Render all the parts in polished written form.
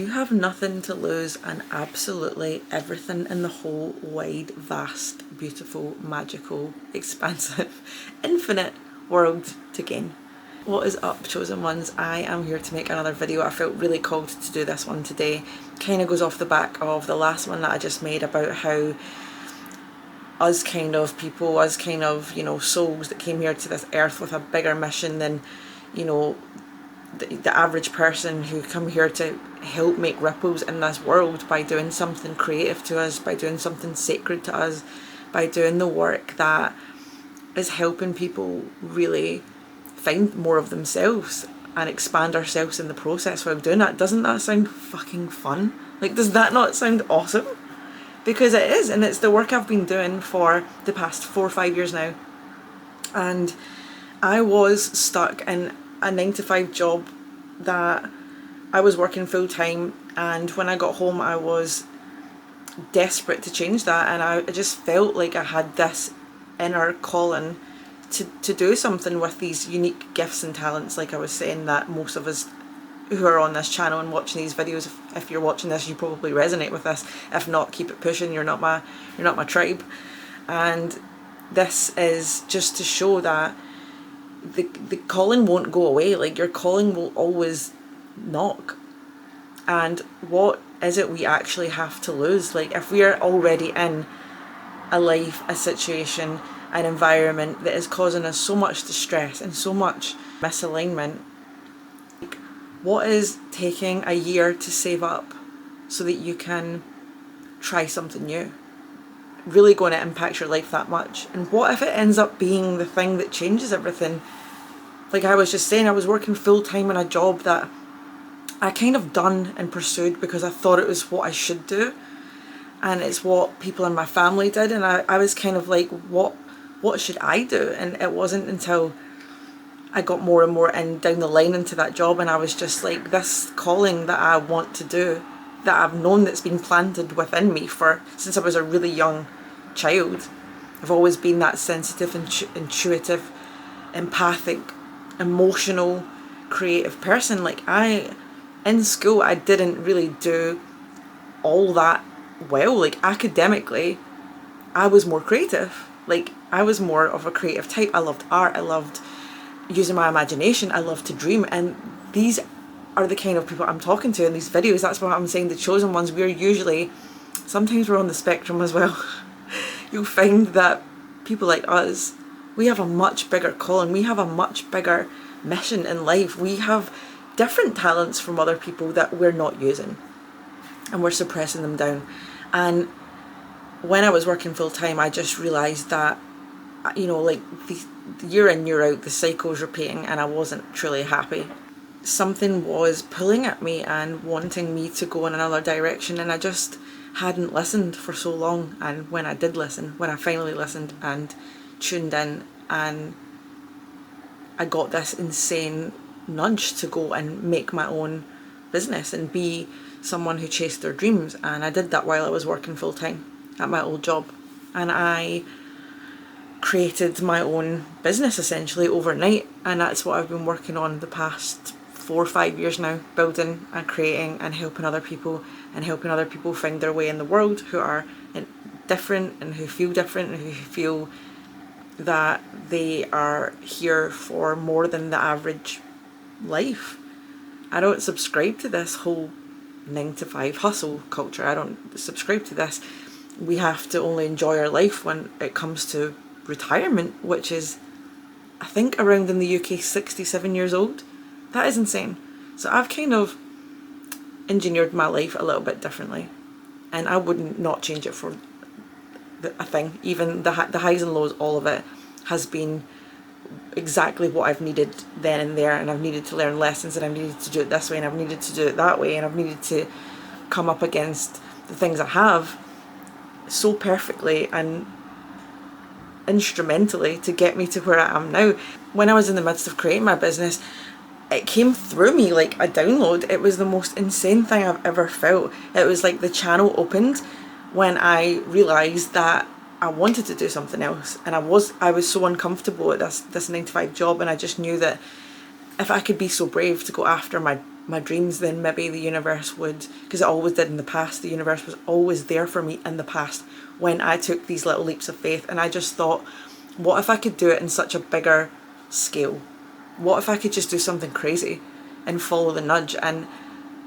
You have nothing to lose and absolutely everything in the whole wide, vast, beautiful, magical, expansive, infinite world to gain. What is up, chosen ones? I am here to make another video. I felt really called to do this one today. Kind of goes off the back of the last one that I just made about how us kind of people, us kind of, souls that came here to this earth with a bigger mission than, the average person who come here to help make ripples in this world by doing something creative to us, by doing something sacred to us, by doing the work that is helping people really find more of themselves and expand ourselves in the process while doing that. Doesn't that sound fucking fun? Like, does that not sound awesome? Because it is, and it's the work I've been doing for the past 4 or 5 years now. And I was stuck in a 9-to-5 job that I was working full time, and when I got home I was desperate to change that, and I just felt like I had this inner calling to do something with these unique gifts and talents, like I was saying, that most of us who are on this channel and watching these videos, if you're watching this, you probably resonate with this. If not, keep it pushing. You're not my tribe. And this is just to show that the calling won't go away. Like, your calling will always knock. And what is it we actually have to lose? Like, if we are already in a life, a situation, an environment that is causing us so much distress and so much misalignment, like, what is taking a year to save up so that you can try something new really going to impact your life that much? And what if it ends up being the thing that changes everything? Like I was just saying, I was working full time in a job that I kind of done and pursued because I thought it was what I should do, and it's what people in my family did, and I was kind of like, what should I do? And it wasn't until I got more and more down the line into that job, and I was just like, this calling that I want to do, that I've known, that's been planted within me since I was a really young child. I've always been that sensitive, intuitive, empathic, emotional, creative person. Like, in school I didn't really do all that well. Like, academically I was more creative. Like, I was more of a creative type. I loved art, I loved using my imagination, I loved to dream, and these are the kind of people I'm talking to in these videos. That's what I'm saying, the chosen ones. Sometimes we're on the spectrum as well. You'll find that people like us, we have a much bigger calling, we have a much bigger mission in life, we have different talents from other people that we're not using, and we're suppressing them down. And when I was working full time, I just realised that, like, the year in, year out, the cycle's repeating, and I wasn't truly happy. Something was pulling at me and wanting me to go in another direction, and I just hadn't listened for so long. And when I did listen, when I finally listened and tuned in, and I got this insane nudge to go and make my own business and be someone who chased their dreams. And I did that while I was working full time at my old job, and I created my own business essentially overnight, and that's what I've been working on the past 4 or 5 years now, building and creating and helping other people find their way in the world, who are different and who feel different and who feel that they are here for more than the average life. I don't subscribe to this whole 9-to-5 hustle culture. I don't subscribe to this. We have to only enjoy our life when it comes to retirement, which is, I think, around in the UK 67 years old. That is insane. So I've kind of engineered my life a little bit differently, and I wouldn't not change it for a thing. Even the highs and lows, all of it has been exactly what I've needed then and there, and I've needed to learn lessons, and I've needed to do it this way, and I've needed to do it that way, and I've needed to come up against the things I have so perfectly and instrumentally to get me to where I am now. When I was in the midst of creating my business, it came through me like a download. It was the most insane thing I've ever felt. It was like the channel opened when I realised that I wanted to do something else, and I was so uncomfortable at this 9-to-5 job, and I just knew that if I could be so brave to go after my my dreams, then maybe the universe would, because it always did in the past, the universe was always there for me in the past when I took these little leaps of faith. And I just thought, what if I could do it in such a bigger scale? What if I could just do something crazy and follow the nudge? And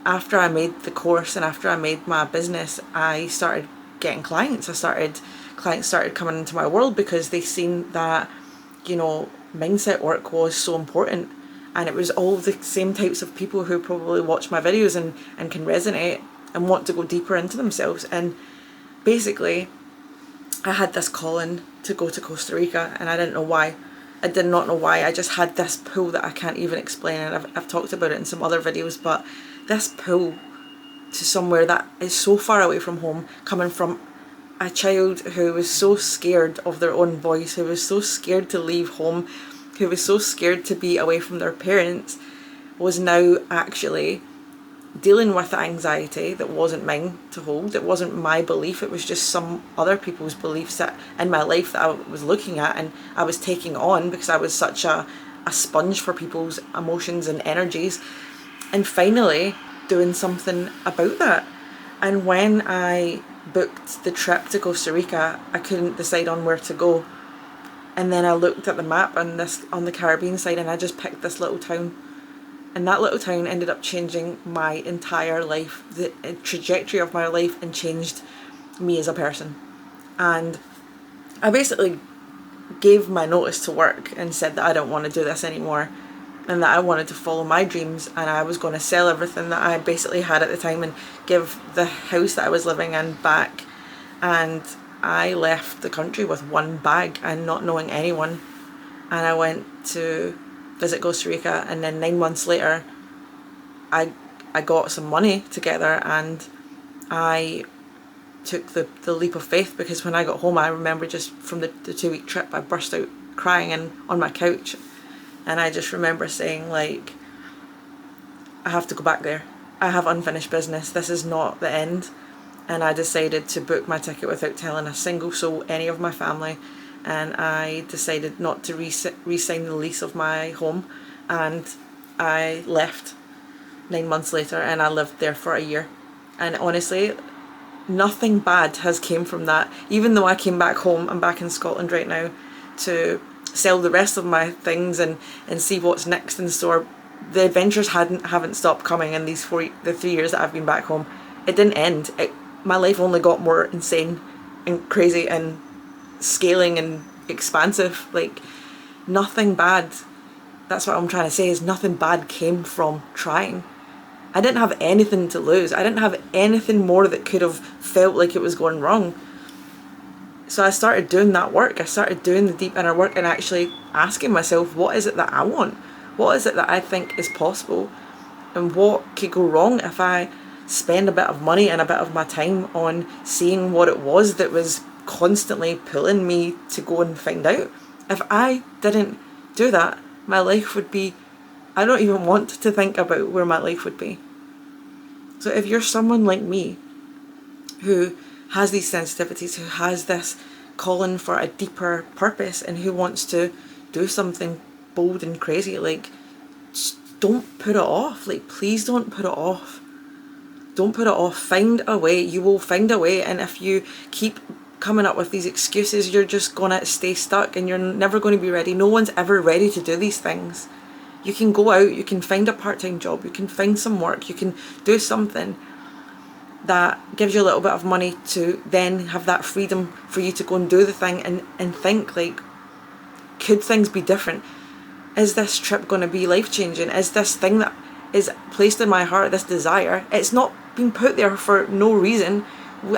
after I made the course and after I made my business, I started getting clients. Clients started coming into my world because they seen that, you know, mindset work was so important. And it was all the same types of people who probably watch my videos and can resonate and want to go deeper into themselves. And basically, I had this calling to go to Costa Rica, and I didn't know why. I did not know why. I just had this pull that I can't even explain, and I've talked about it in some other videos, but this pull to somewhere that is so far away from home, coming from a child who was so scared of their own voice, who was so scared to leave home, who was so scared to be away from their parents, was now actually dealing with the anxiety that wasn't mine to hold. It wasn't my belief, it was just some other people's beliefs that in my life that I was looking at and I was taking on, because I was such a sponge for people's emotions and energies, and finally doing something about that. And when I booked the trip to Costa Rica, I couldn't decide on where to go. And then I looked at the map on the Caribbean side, and I just picked this little town. And that little town ended up changing my entire life, the trajectory of my life, and changed me as a person. And I basically gave my notice to work and said that I don't want to do this anymore, and that I wanted to follow my dreams, and I was going to sell everything that I basically had at the time and give the house that I was living in back. And I left the country with one bag and not knowing anyone, and I went to visit Costa Rica, and then 9 months later I got some money together and I took the leap of faith, because when I got home, I remember just from the 2-week trip, I burst out crying on my couch, and I just remember saying, like, I have to go back there. I have unfinished business. This is not the end. And I decided to book my ticket without telling a single soul, any of my family. And I decided not to re-sign the lease of my home. And I left 9 months later, and I lived there for a year. And honestly, nothing bad has came from that. Even though I came back home, I'm back in Scotland right now to sell the rest of my things and see what's next in store. The adventures haven't stopped coming in the 3 years that I've been back home. It didn't end. My life only got more insane and crazy and scaling and expansive. Like, nothing bad, that's what I'm trying to say, is nothing bad came from trying. I didn't have anything to lose. I didn't have anything more that could have felt like it was going wrong. So I started doing that work. I started doing the deep inner work and actually asking myself, what is it that I want? What is it that I think is possible? And what could go wrong if I spend a bit of money and a bit of my time on seeing what it was that was constantly pulling me to go and find out? If I didn't do that, my life would be, I don't even want to think about where my life would be. So if you're someone like me who has these sensitivities, who has this calling for a deeper purpose, and who wants to do something bold and crazy, like, just don't put it off. Like, please don't put it off. Don't put it off. Find a way. You will find a way. And if you keep coming up with these excuses, you're just gonna stay stuck and you're never going to be ready. No one's ever ready to do these things. You can go out, you can find a part-time job, you can find some work, you can do something that gives you a little bit of money to then have that freedom for you to go and do the thing and think, like, could things be different? Is this trip going to be life-changing? Is this thing that is placed in my heart, this desire, it's not been put there for no reason.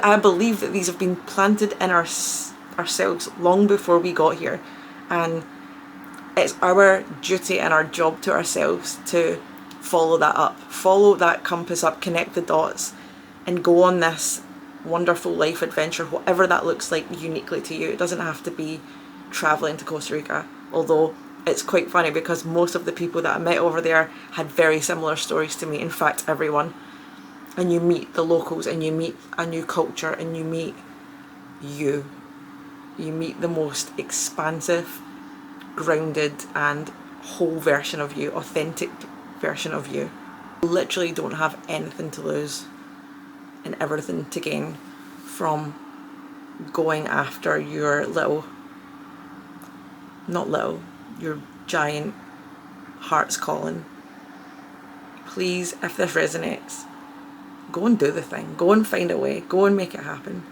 I believe that these have been planted in ourselves long before we got here, and it's our duty and our job to ourselves to follow that up, follow that compass up, connect the dots, and go on this wonderful life adventure, whatever that looks like uniquely to you. It doesn't have to be traveling to Costa Rica, although it's quite funny because most of the people that I met over there had very similar stories to me. In fact, everyone. And you meet the locals, and you meet a new culture, and you meet you. You meet the most expansive, grounded and whole version of you, authentic version of you. literally don't have anything to lose and everything to gain from going after your your giant heart's calling. Please, if this resonates, go and do the thing. Go and find a way. Go and make it happen.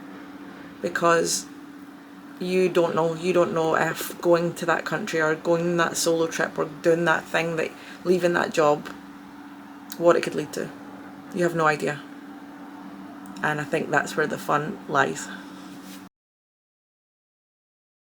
Because you don't know if going to that country or going on that solo trip or doing that thing, that leaving that job, what it could lead to. You have no idea. And I think that's where the fun lies.